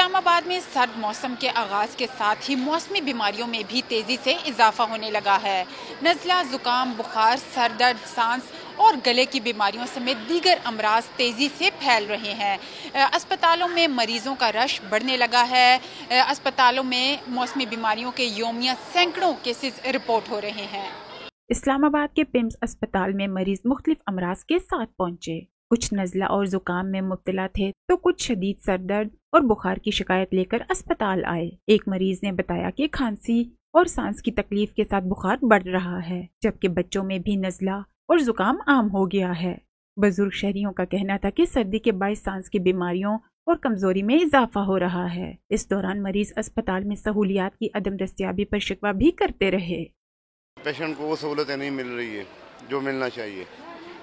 اسلام آباد میں سرد موسم کے آغاز کے ساتھ ہی موسمی بیماریوں میں بھی تیزی سے اضافہ ہونے لگا ہے۔ نزلہ، زکام، بخار، سر درد، سانس اور گلے کی بیماریوں سمیت دیگر امراض تیزی سے پھیل رہے ہیں۔ اسپتالوں میں مریضوں کا رش بڑھنے لگا ہے۔ اسپتالوں میں موسمی بیماریوں کے یومیہ سینکڑوں کیسز رپورٹ ہو رہے ہیں۔ اسلام آباد کے پمس اسپتال میں مریض مختلف امراض کے ساتھ پہنچے۔ کچھ نزلہ اور زکام میں مبتلا تھے تو کچھ شدید سر درد اور بخار کی شکایت لے کر اسپتال آئے۔ ایک مریض نے بتایا کہ کھانسی اور سانس کی تکلیف کے ساتھ بخار بڑھ رہا ہے، جبکہ بچوں میں بھی نزلہ اور زکام عام ہو گیا ہے۔ بزرگ شہریوں کا کہنا تھا کہ سردی کے باعث سانس کی بیماریوں اور کمزوری میں اضافہ ہو رہا ہے۔ اس دوران مریض اسپتال میں سہولیات کی عدم دستیابی پر شکوہ بھی کرتے رہے۔ پیشنٹ کو وہ سہولتیں نہیں مل رہی ہے جو ملنا چاہیے۔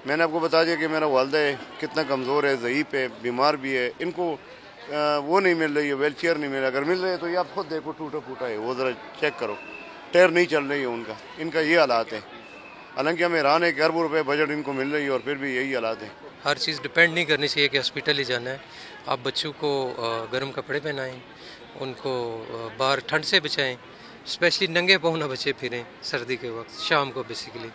میں نے آپ کو بتا دیا کہ میرا والدہ ہے، کتنا کمزور ہے، ضعیف ہے، بیمار بھی ہے، ان کو وہ نہیں مل رہی ہے، ویل چیئر نہیں مل رہا۔ اگر مل رہے ہے تو یہ آپ خود دیکھو، ٹوٹا پھوٹا ہے، وہ ذرا چیک کرو، ٹائر نہیں چل رہی ہے ان کا یہ حالات ہے۔ حالانکہ ہمیں حیران ہے کہ اربوں روپے بجٹ ان کو مل رہی ہے اور پھر بھی یہی حالات ہے۔ ہر چیز ڈپینڈ نہیں کرنی چاہیے کہ ہاسپٹل ہی جانا ہے۔ آپ بچوں کو گرم کپڑے پہنائیں، ان کو باہر ٹھنڈ سے بچائیں، اسپیشلی ننگے پاؤں نہ بچے پھریں سردی کے وقت شام کو بیسیکلی۔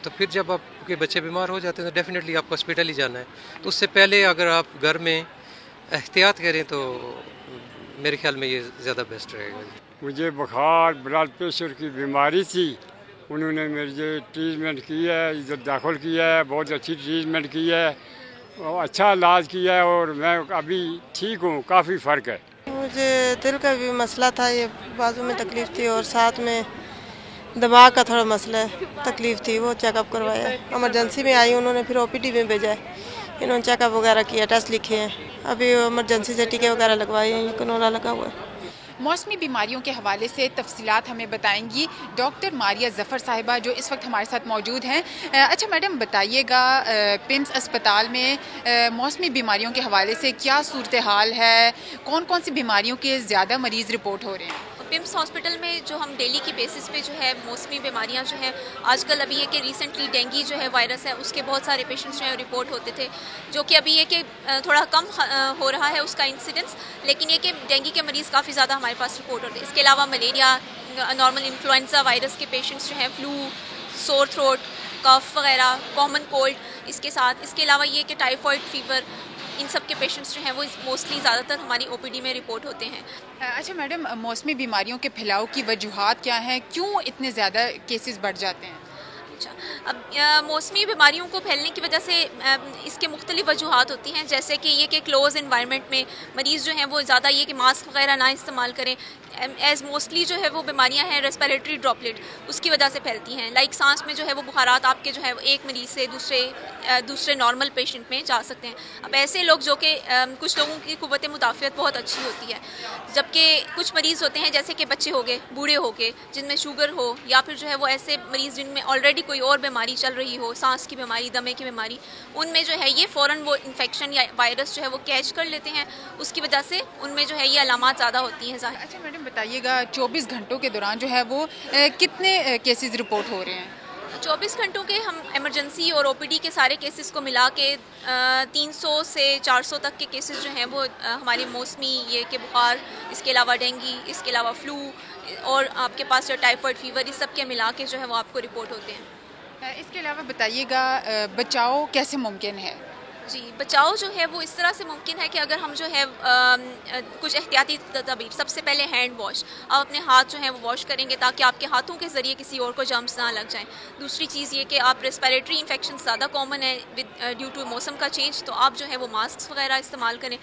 تو پھر جب آپ کے بچے بیمار ہو جاتے ہیں تو ڈیفینیٹلی آپ کو ہاسپٹل ہی جانا ہے۔ تو اس سے پہلے اگر آپ گھر میں احتیاط کریں تو میرے خیال میں یہ زیادہ بیسٹ رہے گا۔ مجھے بخار، بلڈ پریشر کی بیماری تھی، انہوں نے میرے ٹریٹمنٹ کی ہے، ادھر داخل کیا ہے، بہت اچھی ٹریٹمنٹ کی ہے، اچھا علاج کیا ہے اور میں ابھی ٹھیک ہوں، کافی فرق ہے۔ مجھے دل کا بھی مسئلہ تھا، یہ بازو میں تکلیف تھی اور ساتھ میں دماغ کا تھوڑا مسئلہ تکلیف تھی، وہ چیک اپ کروایا۔ ایمرجنسی میں آئی، انہوں نے پھر او پی ڈی میں بھیجا ہے، انہوں نے چیک اپ وغیرہ کیا، ٹیسٹ لکھے ہیں، ابھی ایمرجنسی سے ٹیکے وغیرہ لگوائے ہیں، کنولا لگا ہوا ہے۔ موسمی بیماریوں کے حوالے سے تفصیلات ہمیں بتائیں گی ڈاکٹر ماریہ ظفر صاحبہ، جو اس وقت ہمارے ساتھ موجود ہیں۔ اچھا میڈم، بتائیے گا پمس اسپتال میں موسمی بیماریوں کے حوالے سے کیا صورتحال ہے؟ کون کون سی بیماریوں کے زیادہ مریض رپورٹ ہو رہے ہیں؟ پمس ہاسپٹل میں جو ہم ڈیلی کی بیسس پہ جو ہے موسمی بیماریاں جو ہے آج کل ابھی یہ کہ ریسنٹلی ڈینگی جو ہے وائرس ہے، اس کے بہت سارے پیشنٹس جو ہیں رپورٹ ہوتے تھے، جو کہ ابھی یہ کہ تھوڑا کم ہو رہا ہے اس کا انسیڈنس، لیکن یہ کہ ڈینگی کے مریض کافی زیادہ ہمارے پاس رپورٹ ہوتے ہیں۔ اس کے علاوہ ملیریا، نارمل انفلوئنزا وائرس کے پیشنٹس جو ہیں، فلو، سور تھروٹ، کف وغیرہ، کامن کولڈ، اس کے علاوہ یہ کہ ٹائیفائڈ فیور، ان سب کے پیشنٹس جو ہیں وہ موسٹلی زیادہ تر ہماری او پی ڈی میں رپورٹ ہوتے ہیں۔ اچھا میڈم، موسمی بیماریوں کے پھیلاؤ کی وجوہات کیا ہیں؟ کیوں اتنے زیادہ کیسز بڑھ جاتے ہیں؟ اچھا، اب موسمی بیماریوں کو پھیلنے کی وجہ سے اس کے مختلف وجوہات ہوتی ہیں، جیسے کہ یہ کہ کلوز انوائرمنٹ میں مریض جو ہیں وہ زیادہ یہ کہ ماسک وغیرہ نہ استعمال کریں، ایز موسٹلی جو ہے وہ بیماریاں ہیں ریسپیریٹری ڈراپلیٹ، اس کی وجہ سے پھیلتی ہیں۔ لائک سانس میں جو ہے وہ بخارات آپ کے جو ہے ایک مریض سے دوسرے نارمل پیشنٹ میں جا سکتے ہیں۔ اب ایسے لوگ جو کہ کچھ لوگوں کی قوت مدافعت بہت اچھی ہوتی ہے، جبکہ کچھ مریض ہوتے ہیں جیسے کہ بچے ہو گئے، بوڑھے ہو گئے، جن میں شوگر ہو، یا پھر جو ہے وہ ایسے مریض جن میں آلریڈی کوئی اور بیماری چل رہی ہو، سانس کی بیماری، دمے کی بیماری، ان میں جو ہے یہ فوراً وہ انفیکشن یا وائرس جو ہے وہ کیچ کر لیتے ہیں، اس کی وجہ سے ان میں جو ہے یہ علامات زیادہ ہوتی ہیں ظاہر۔ اچھا میڈم، بتائیے گا 24 گھنٹوں کے دوران جو ہے وہ کتنے کیسز رپورٹ ہو رہے ہیں؟ 24 گھنٹوں کے ہم ایمرجنسی اور او پی ڈی کے سارے کیسز کو ملا کے 300 سے 400 تک کے کیسز جو ہیں وہ ہمارے موسمی یہ کہ بخار، اس کے علاوہ ڈینگی، اس کے علاوہ فلو اور آپ کے پاس جو ٹائیفائڈ فیور، اس سب کے ملا کے جو ہے وہ آپ کو رپورٹ ہوتے ہیں۔ اس کے علاوہ بتائیے گا بچاؤ کیسے ممکن ہے؟ جی، بچاؤ جو ہے وہ اس طرح سے ممکن ہے کہ اگر ہم جو ہے کچھ احتیاطی تدابیر، سب سے پہلے ہینڈ واش، آپ اپنے ہاتھ جو ہیں وہ واش کریں گے تاکہ آپ کے ہاتھوں کے ذریعے کسی اور کو جرمز نہ لگ جائیں۔ دوسری چیز یہ کہ آپ ریسپیریٹری انفیکشن زیادہ کامن ہے ڈیو ٹو موسم کا چینج، تو آپ جو ہے وہ ماسک وغیرہ استعمال کریں۔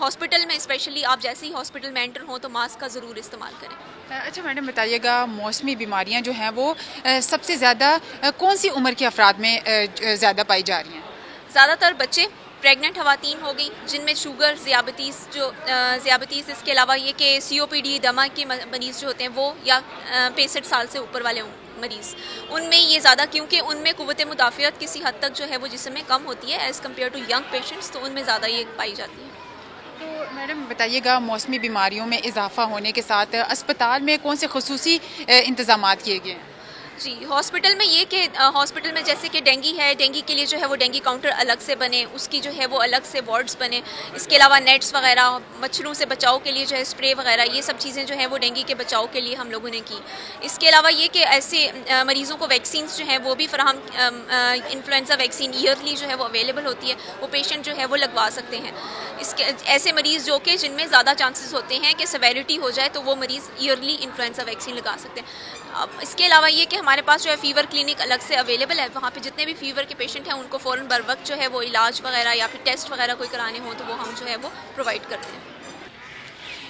ہاسپٹل میں اسپیشلی آپ جیسے ہی ہاسپٹل میں انٹر ہوں تو ماسک کا ضرور استعمال کریں۔ اچھا میڈم، بتائیے گا موسمی بیماریاں جو ہیں وہ سب سے زیادہ کون سی عمر کے افراد میں زیادہ پائی جا رہی ہیں؟ زیادہ تر بچے، پریگننٹ خواتین ہو گئی جن میں شوگر، ذیابیطیز، اس کے علاوہ یہ کہ سی او پی ڈی، دمہ کے مریض جو ہوتے ہیں وہ، یا 65 سال سے اوپر والے مریض، ان میں یہ زیادہ، کیونکہ ان میں قوت مدافعت کسی حد تک جو ہے وہ جسم میں کم ہوتی ہے as compare to young patients, تو ان میں زیادہ یہ پائی جاتی ہے۔ تو میڈم بتائیے گا موسمی بیماریوں میں اضافہ ہونے کے ساتھ اسپتال میں کون سے خصوصی انتظامات کیے گئے ہیں؟ جی ہاسپٹل میں یہ کہ ہاسپٹل میں جیسے کہ ڈینگی ہے، ڈینگی کے لیے جو ہے وہ ڈینگی کاؤنٹر الگ سے بنے، اس کی جو ہے وہ الگ سے وارڈز بنے. اس کے علاوہ نیٹس وغیرہ، مچھروں سے بچاؤ کے لیے جو ہے اسپرے وغیرہ، یہ سب چیزیں جو ہیں وہ ڈینگی کے بچاؤ کے لیے ہم لوگوں نے کی. اس کے علاوہ یہ کہ ایسے مریضوں کو ویکسینز جو ہیں وہ بھی فراہم، انفلوئنزا ویکسین ایئرلی جو ہے وہ اویلیبل ہوتی ہے، وہ پیشنٹ جو ہے وہ لگوا سکتے ہیں. اس کے ایسے مریض جو کہ جن میں زیادہ چانسز ہوتے ہیں کہ سیویرٹی ہو جائے تو وہ مریض ایئرلی انفلوئنزا ویکسین لگا سکتے ہیں. اس کے علاوہ یہ کہ ہمارے پاس جو ہے فیور کلینک الگ سے اویلیبل ہے، وہاں پہ جتنے بھی فیور کے پیشنٹ ہیں ان کو فوراً بر وقت جو ہے وہ علاج وغیرہ یا پھر ٹیسٹ وغیرہ کوئی کرانے ہوں تو وہ ہم جو ہے وہ پرووائڈ کرتے ہیں.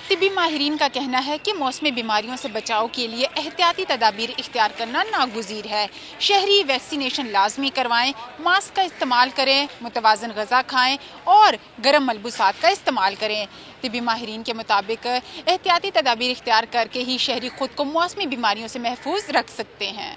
طبی ماہرین کا کہنا ہے کہ موسمی بیماریوں سے بچاؤ کے لیے احتیاطی تدابیر اختیار کرنا ناگزیر ہے. شہری ویکسینیشن لازمی کروائیں، ماسک کا استعمال کریں، متوازن غذا کھائیں اور گرم ملبوسات کا استعمال کریں. طبی ماہرین کے مطابق احتیاطی تدابیر اختیار کر کے ہی شہری خود کو موسمی بیماریوں سے محفوظ رکھ سکتے ہیں.